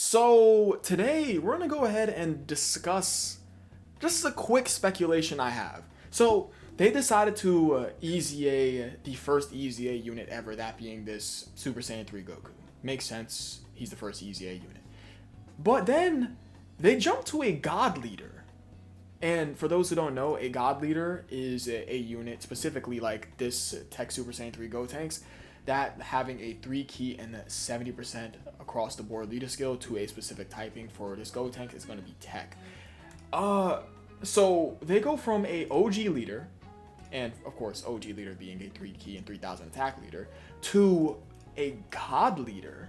So today we're gonna go ahead and discuss just a quick speculation I have. So they decided to EZA the first EZA unit ever, that being this Super Saiyan 3 Goku. Makes sense. He's the first EZA unit. But then they jumped to a God Leader. And for those who don't know, a God Leader is a unit specifically like this TEQ Super Saiyan 3 Gotenks that having a 3 key and 70% across the board leader skill to a specific typing for this Gotenk is going to be TEQ. So they go from a OG leader, and of course OG leader being a 3 key and 3000 attack leader, to a God Leader.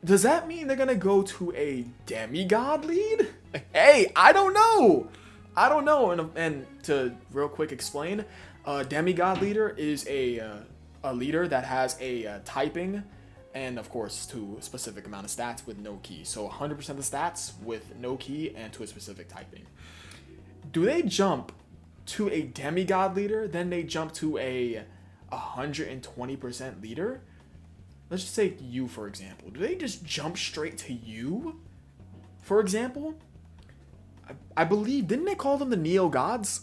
Does that mean they're going to go to a Demi-God lead? Hey, I don't know. And to real quick explain, Demi-God leader is a leader that has a typing and of course to a specific amount of stats with no key. So 100% of the stats with no key and to a specific typing. Do they jump to a Demi-God leader, then they jump to a 120% leader? Let's just say you, for example. Do they just jump straight to you, for example? I believe, didn't they call them the Neo Gods?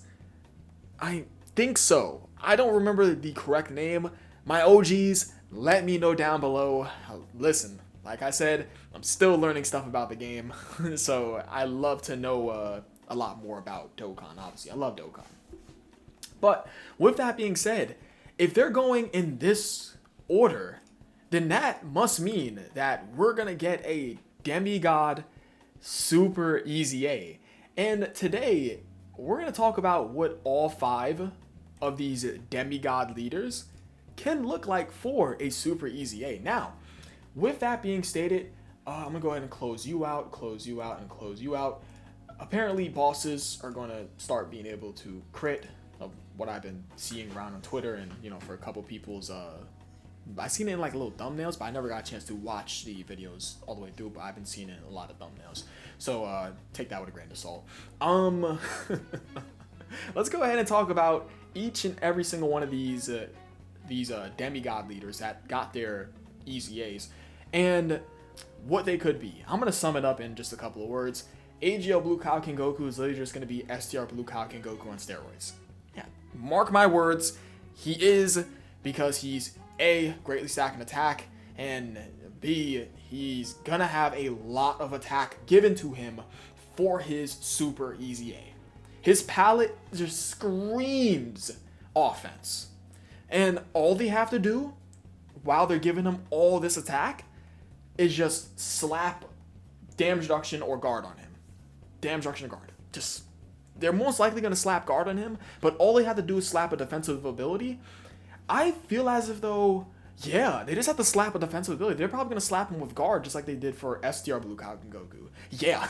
I think so. I don't remember the correct name. My OGs, let me know down below. Listen, like I said, I'm still learning stuff about the game. So I love to know a lot more about Dokkan, obviously. I love Dokkan. But with that being said, if they're going in this order, then that must mean that we're going to get a Demi-God Super EZA. And today, we're going to talk about what all 5 of these Demi-God leaders can look like for a Super EZA. Now, with that being stated, I'm going to go ahead and close you out, and close you out. Apparently, bosses are going to start being able to crit, of what I've been seeing around on Twitter, and, you know, for a couple people's... I've seen it in like little thumbnails, but I never got a chance to watch the videos all the way through, but I've been seeing it in a lot of thumbnails. So take that with a grain of salt. Let's go ahead and talk about each and every single one of these Demi-God leaders that got their EZAs and what they could be. I'm going to sum it up in just a couple of words. AGL Blue Kaioken Goku is literally just going to be STR Blue Kaioken Goku on steroids. Yeah, mark my words. He is, because he's A, greatly stacking attack, and B, he's gonna have a lot of attack given to him for his Super EZA. His palette just screams offense. And all they have to do while they're giving him all this attack is just slap damage reduction or guard on him. Damage reduction or guard. They're most likely gonna slap guard on him, but all they have to do is slap a defensive ability. I feel as if though, yeah, they just have to slap a defensive ability. They're probably going to slap him with guard just like they did for STR Blue Kaioken Goku. Yeah.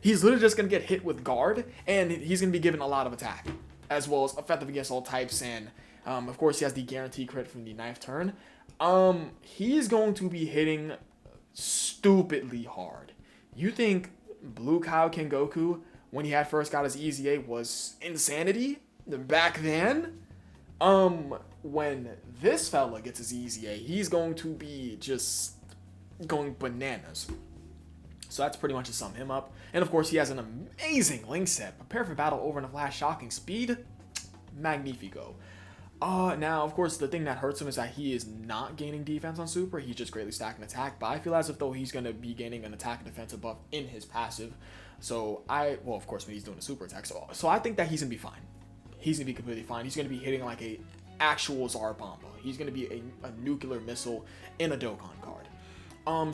He's literally just going to get hit with guard, and he's going to be given a lot of attack, as well as effective against all types, and of course he has the guarantee crit from the 9th turn. He's going to be hitting stupidly hard. You think Blue Kaioken Goku, when he had first got his EZA, was insanity back then? When this fella gets his EZA, he's going to be just going bananas. So that's pretty much to sum him up. And of course, he has an amazing link set. Prepare for battle over in a flash, shocking speed. Magnifico. Now, of course, the thing that hurts him is that he is not gaining defense on Super. He's just greatly stacking attack. But I feel as if though he's going to be gaining an attack and defensive buff in his passive. So well, of course, when he's doing a super attack. So I think that he's going to be fine. He's going to be completely fine. He's going to be hitting like a actual Zarbomba. He's going to be a nuclear missile in a Dokkan card.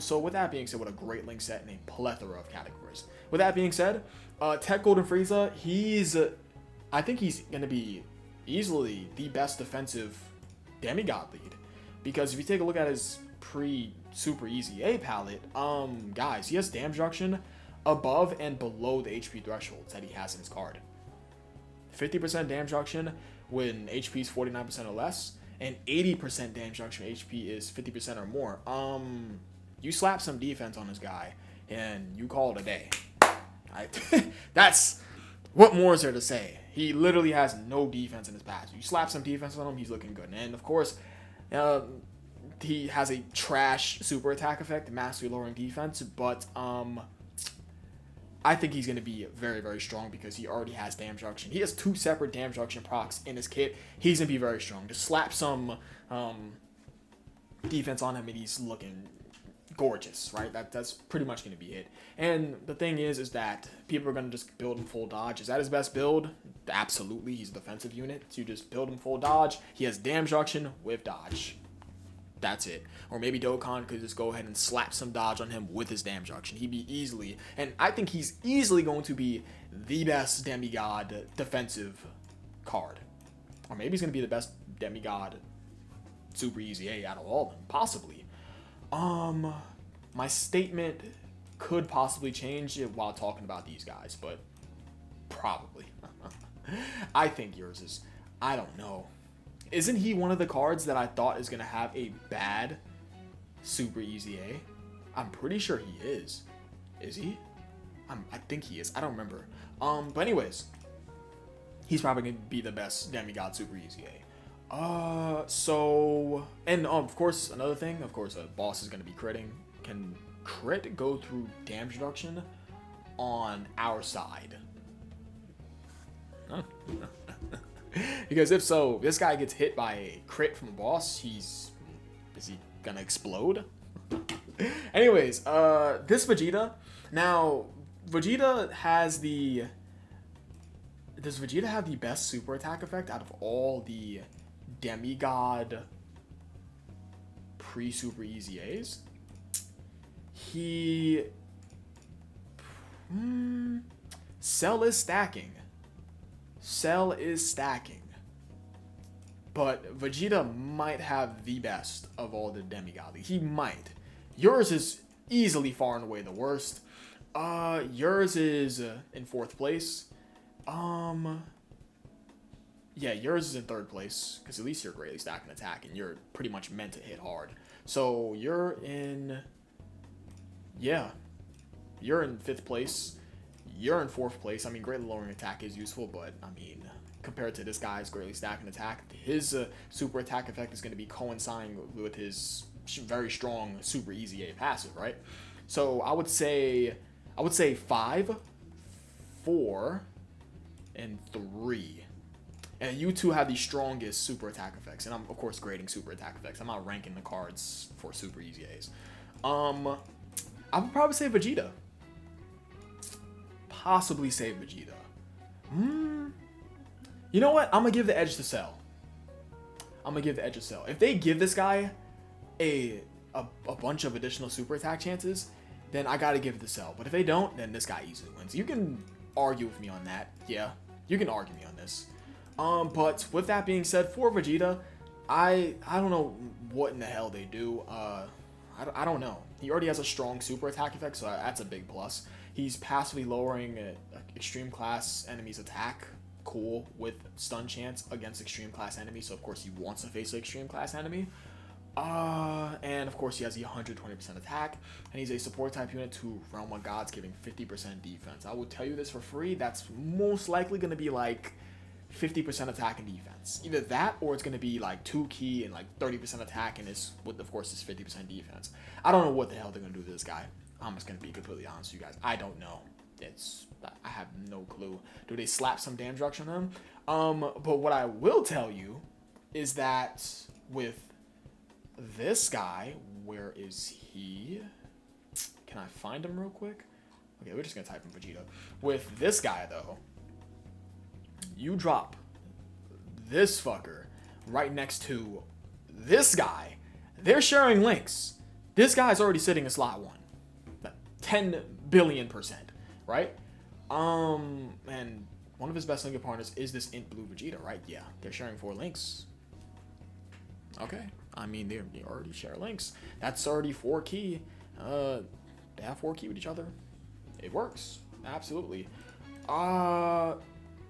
So with that being said, what a great link set and a plethora of categories. With that being said, TEQ Golden Frieza, I think he's going to be easily the best defensive Demi-God lead. Because if you take a look at his pre-Super EZA palette, guys, he has damage reduction above and below the HP thresholds that he has in his card. 50% damage reduction when HP is 49% or less, and 80% damage reduction when HP is 50% or more. You slap some defense on this guy, and you call it a day. That's what more is there to say. He literally has no defense in his pass. You slap some defense on him, he's looking good. And of course, he has a trash super attack effect, mastery lowering defense, but I think he's going to be very, very strong because he already has damage reduction. He has 2 separate damage reduction procs in his kit. He's going to be very strong. Just slap some defense on him and he's looking gorgeous, right? That's pretty much going to be it. And the thing is that people are going to just build him full dodge. Is that his best build? Absolutely. He's a defensive unit. So you just build him full dodge. He has damage reduction with dodge. That's it. Or maybe Dokkan could just go ahead and slap some dodge on him with his damage reduction. He'd be easily, and I think he's easily going to be the best Demi-God defensive card. Or maybe he's going to be the best Demi-God Super EZA out of all of them. Possibly. My statement could possibly change it while talking about these guys, but probably. I think yours is, I don't know. Isn't he one of the cards that I thought is going to have a bad Super EZA? I'm pretty sure he is. Is he? I think he is. I don't remember. But anyways, he's probably going to be the best Demi-God Super EZA. So, and of course, another thing, of course, a boss is going to be critting. Can crit go through damage reduction on our side? Huh? Because if so, this guy gets hit by a crit from a boss, is he gonna explode? Anyways, this Vegeta, now, Vegeta has does Vegeta have the best super attack effect out of all the Demi-God pre-super EZAs? Cell is stacking. Cell is stacking. But Vegeta might have the best of all the Demi-God. He might. Yours is easily far and away the worst. Yours is in 4th place. Yeah, yours is in 3rd place. Because at least you're greatly stacking attack. And you're pretty much meant to hit hard. So you're in... Yeah. You're in 5th place. You're in 4th place. I mean, greatly lowering attack is useful, but I mean, compared to this guy's greatly stacking attack, his super attack effect is going to be coinciding with his very strong super EZA passive, right? So I would say 5, 4, and 3. And you two have the strongest super attack effects, and I'm of course grading super attack effects. I'm not ranking the cards for super EZAs. I would probably say Vegeta. Possibly save Vegeta. You know what? I'm gonna give the edge to Cell. If they give this guy a bunch of additional super attack chances, then I gotta give it to Cell. But if they don't, then this guy easily wins. You can argue with me on that. Yeah, you can argue me on this. But with that being said, for Vegeta, I don't know what in the hell they do. I don't know. He already has a strong super attack effect, so that's a big plus. He's passively lowering extreme class enemies' attack, cool, with stun chance against extreme class enemies. So of course he wants to face an extreme class enemy. And of course he has the 120% attack, and he's a support type unit to Realm of Gods, giving 50% defense. I will tell you this for free. That's most likely going to be like 50% attack and defense. Either that, or it's going to be like 2 key and like 30% attack, and it's with of course this 50% defense. I don't know what the hell they're going to do to this guy. I'm just going to be completely honest with you guys. I don't know. I have no clue. Do they slap some damage reduction on him? But what I will tell you is that with this guy, where is he? Can I find him real quick? Okay, we're just going to type in Vegeta. With this guy, though, you drop this fucker right next to this guy. They're sharing links. This guy's already sitting in slot 1. 10 billion%, right? And one of his best link partners is this Int Blue Vegeta, right? Yeah, they're sharing 4 links. Okay, I mean, they already share links. That's already 4 key. They have 4 key with each other. It works, absolutely. I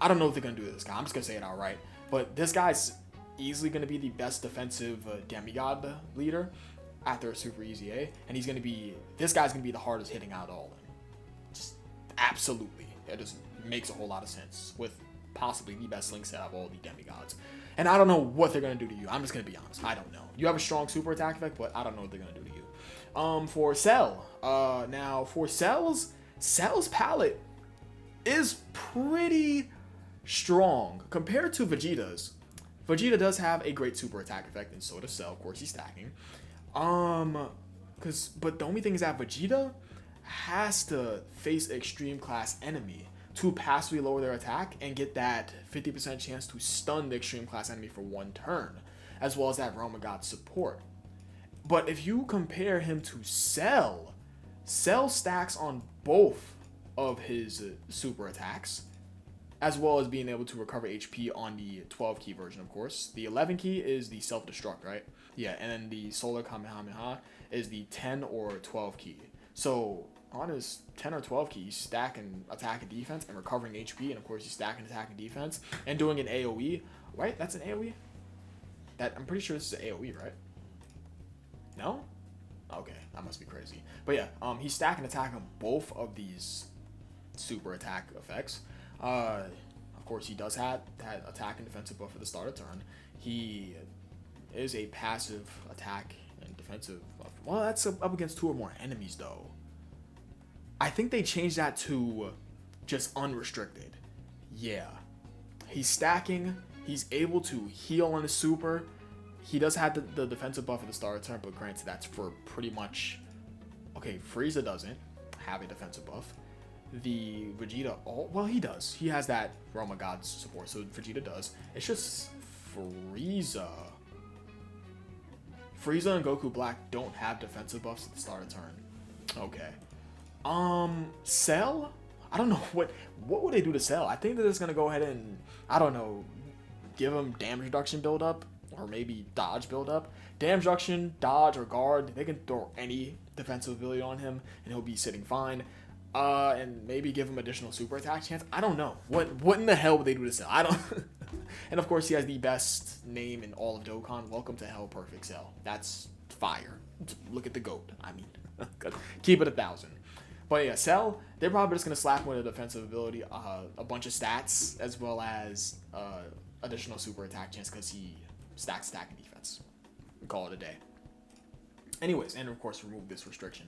don't know what they're gonna do to this guy. I'm just gonna say it outright. But this guy's easily gonna be the best defensive Demi-God leader after a Super EZA, and this guy's gonna be the hardest hitting out of all of them. Just absolutely, it just makes a whole lot of sense with possibly the best link set of all the demigods. And I don't know what they're going to do to you. I'm just going to be honest. I don't know. You have a strong super attack effect, but I don't know what they're going to do to you. For Cell, now for Cell's palette is pretty strong compared to Vegeta's. Vegeta does have a great super attack effect, and so does Cell. Of course, he's stacking. But the only thing is that Vegeta has to face an extreme class enemy to passively lower their attack and get that 50% chance to stun the extreme class enemy for 1 turn, as well as that Realm of God support. But if you compare him to Cell, Cell stacks on both of his super attacks, as well as being able to recover HP on the 12 key version, of course. The 11 key is the self-destruct, right? Yeah, and then the Solar Kamehameha is the 10 or 12 key. So on his 10 or 12 key, he's stacking attack and defense and recovering HP, and of course he's stacking attack and defense and doing an AoE, right? That's an AoE? I'm pretty sure this is an AoE, right? No? Okay, that must be crazy. But yeah, he's stacking attack on both of these super attack effects. Of course, he does have that attack and defensive buff at the start of turn. He is a passive attack and defensive buff. Well, that's up against 2 or more enemies, though. I think they changed that to just unrestricted. Yeah. He's stacking. He's able to heal on his super. He does have the defensive buff at the start of turn, but granted, that's for pretty much... Okay, Frieza doesn't have a defensive buff. The Vegeta, well, he does. He has that Realm of God support, so Vegeta does. It's just Frieza. Frieza and Goku Black don't have defensive buffs at the start of turn. Okay. Cell? I don't know what would they do to Cell? I think they're just gonna go ahead and, I don't know, give him damage reduction build up, or maybe dodge build up. Damage reduction, dodge, or guard. They can throw any defensive ability on him, and he'll be sitting fine. And maybe give him additional super attack chance. I don't know. What in the hell would they do to Cell? I don't. And of course, he has the best name in all of Dokkan. Welcome to Hell, Perfect Cell. That's fire. Look at the GOAT. I mean, keep it 1,000. But yeah, Cell, they're probably just gonna slap him with a defensive ability, a bunch of stats, as well as additional super attack chance because he stacks attack and defense. Call it a day. Anyways, and of course, remove this restriction.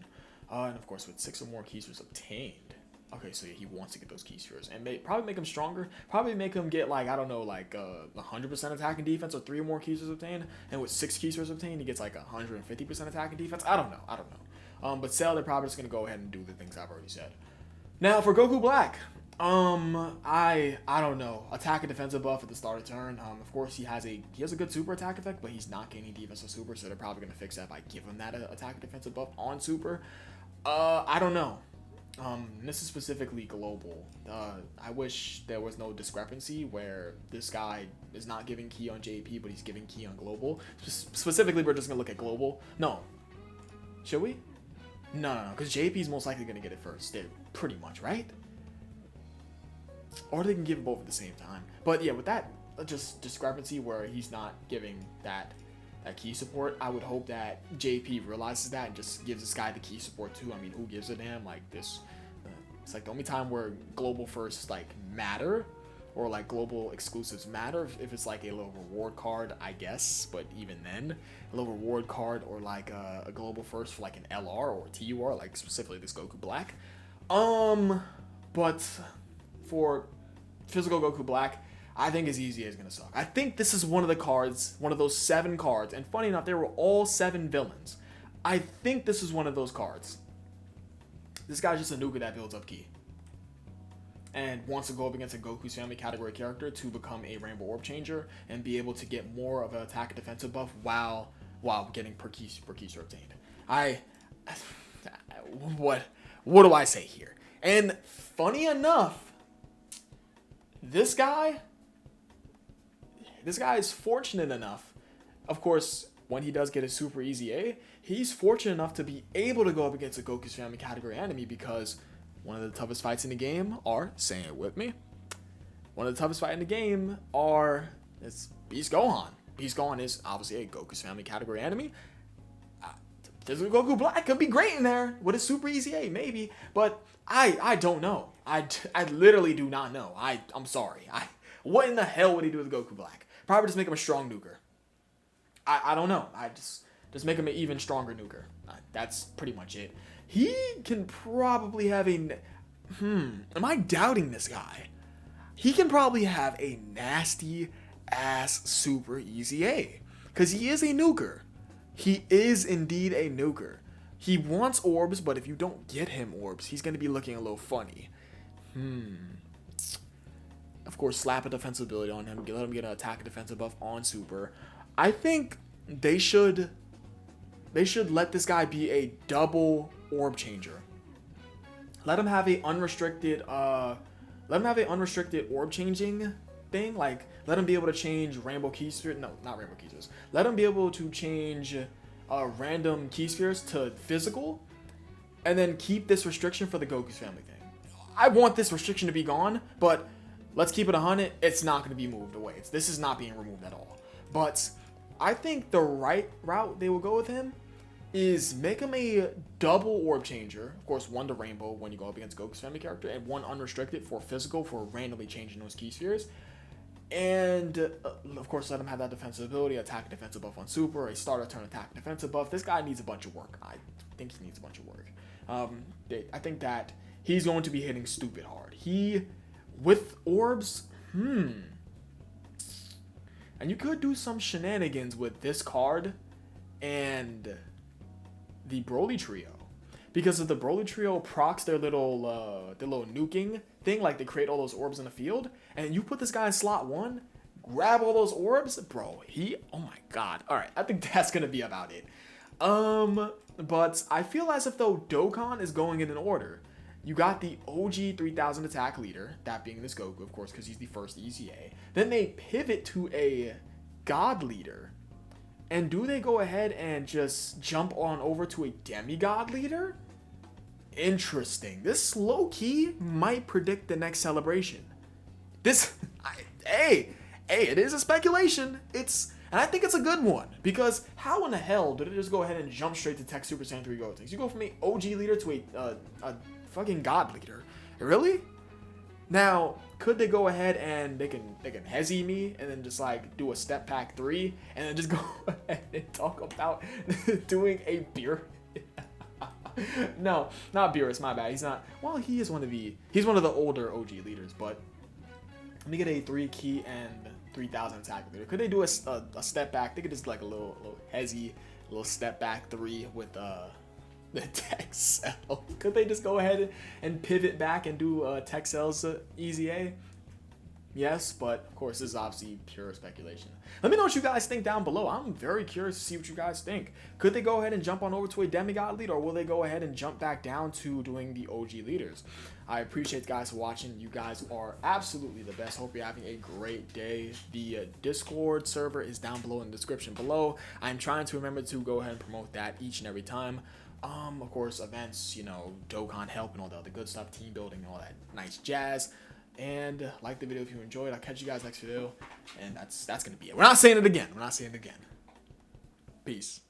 And of course, with 6 or more key spheres obtained. Okay, so yeah, he wants to get those key spheres. And probably make him stronger. Probably make him get, like, I don't know, like 100% attack and defense or 3 or more key spheres obtained. And with 6 key spheres obtained, he gets like 150% attack and defense. I don't know. But Cell, they're probably just going to go ahead and do the things I've already said. Now, for Goku Black. I don't know. Attack and defensive buff at the start of turn. Of course, he has a good super attack effect, but he's not gaining defensive super, so they're probably going to fix that by giving him that attack and defensive buff on super. I don't know. This is specifically global. I wish there was no discrepancy where this guy is not giving key on JP, but he's giving key on global. Specifically, we're just gonna look at global. No. Should we? No, because JP's most likely gonna get it first. They're pretty much, right? Or they can give both at the same time. But yeah, with that just discrepancy where he's not giving that key support, I would hope that JP realizes that and just gives this guy the key support too. I mean, who gives a damn? Like this, it's like the only time where global firsts like matter, or like global exclusives matter if it's like a little reward card, I guess. But even then, a little reward card or like a global first for like an LR or TUR, like specifically this Goku Black. But for physical Goku Black, I think his EZA is going to suck. I think this is one of the cards, one of those 7 cards. And funny enough, they were all 7 villains. I think this is one of those cards. This guy's just a nuka that builds up ki. And wants to go up against a Goku's family category character to become a Rainbow Orb Changer and be able to get more of an attack and defensive buff while getting per key obtained. What do I say here? And funny enough, this guy is fortunate enough, of course, when he does get a super EZA, he's fortunate enough to be able to go up against a Goku's family category enemy because one of the toughest fights in the game are, say it with me, one of the toughest fights in the game is Beast Gohan. Beast Gohan is obviously a Goku's family category enemy. Physical Goku Black could be great in there with a super EZA, maybe, but I don't know. I literally do not know. I'm sorry. What in the hell would he do with Goku Black? Probably just make him a strong nuker. I don't know. I just make him an even stronger nuker. That's pretty much it. He can probably have a... Am I doubting this guy? He can probably have a nasty ass Super EZA. Because he is a nuker. He is indeed a nuker. He wants orbs, but if you don't get him orbs, he's going to be looking a little funny. Of course, slap a defensive ability on him. Let him get an attack and defensive buff on Super. I think they should let this guy be a double orb changer. Let him have a unrestricted orb changing thing. Like, let him be able to change rainbow key spheres. No, not rainbow key spheres. Let him be able to change random key spheres to physical, and then keep this restriction for the Goku's family thing. I want this restriction to be gone, but let's keep it 100. It's not going to be moved away. This is not being removed at all. But I think the right route they will go with him is make him a double orb changer. Of course, one to rainbow when you go up against Goku's family character, and one unrestricted for physical for randomly changing those key spheres. And of course, let him have that defensive ability, attack and defensive buff on Super, a starter turn attack and defensive buff. This guy needs a bunch of work. I think he needs a bunch of work. I think that he's going to be hitting stupid hard. With orbs, and you could do some shenanigans with this card and the Broly trio, because if the Broly trio procs their little nuking thing, like they create all those orbs in the field, and you put this guy in slot 1, grab all those orbs, bro. Oh my god. All right, I think that's gonna be about it. But I feel as if though Dokkan is going in an order. You got the OG 3000 attack leader, that being this Goku, of course, because he's the first EZA. Then they pivot to a God leader. And do they go ahead and just jump on over to a Demi-God leader? Interesting. This low-key might predict the next celebration. Hey, it is a speculation. And I think it's a good one, because how in the hell did it just go ahead and jump straight to Tech Super Saiyan 3 Gotenks? You go from a OG leader to a fucking God leader. Really? Now, could they go ahead and they can hezzy me and then just like do a step pack 3 and then just go ahead and talk about doing a beer? No, not Beerus, my bad. He's not. Well, he's one of the older OG leaders, but let me get a 3 key and 3000 attack leader. Could they do a step back? They could just like a little hezzy, little step back 3 with the Tech Cell. Could they just go ahead and pivot back and do Tech Cell's EZA? Yes, but of course this is obviously pure speculation. Let me know what you guys think down below. I'm very curious to see what you guys think. Could they go ahead and jump on over to a Demi-God lead, or will they go ahead and jump back down to doing the OG leaders? I appreciate you guys for watching. You guys are absolutely the best. Hope you're having a great day. The Discord server is down below in the description below. I'm trying to remember to go ahead and promote that each and every time. Of course, events, Dokkan help and all the other good stuff, team building and all that nice jazz. And like the video if you enjoyed. I'll catch you guys next video. And that's gonna be it. We're not saying it again. Peace.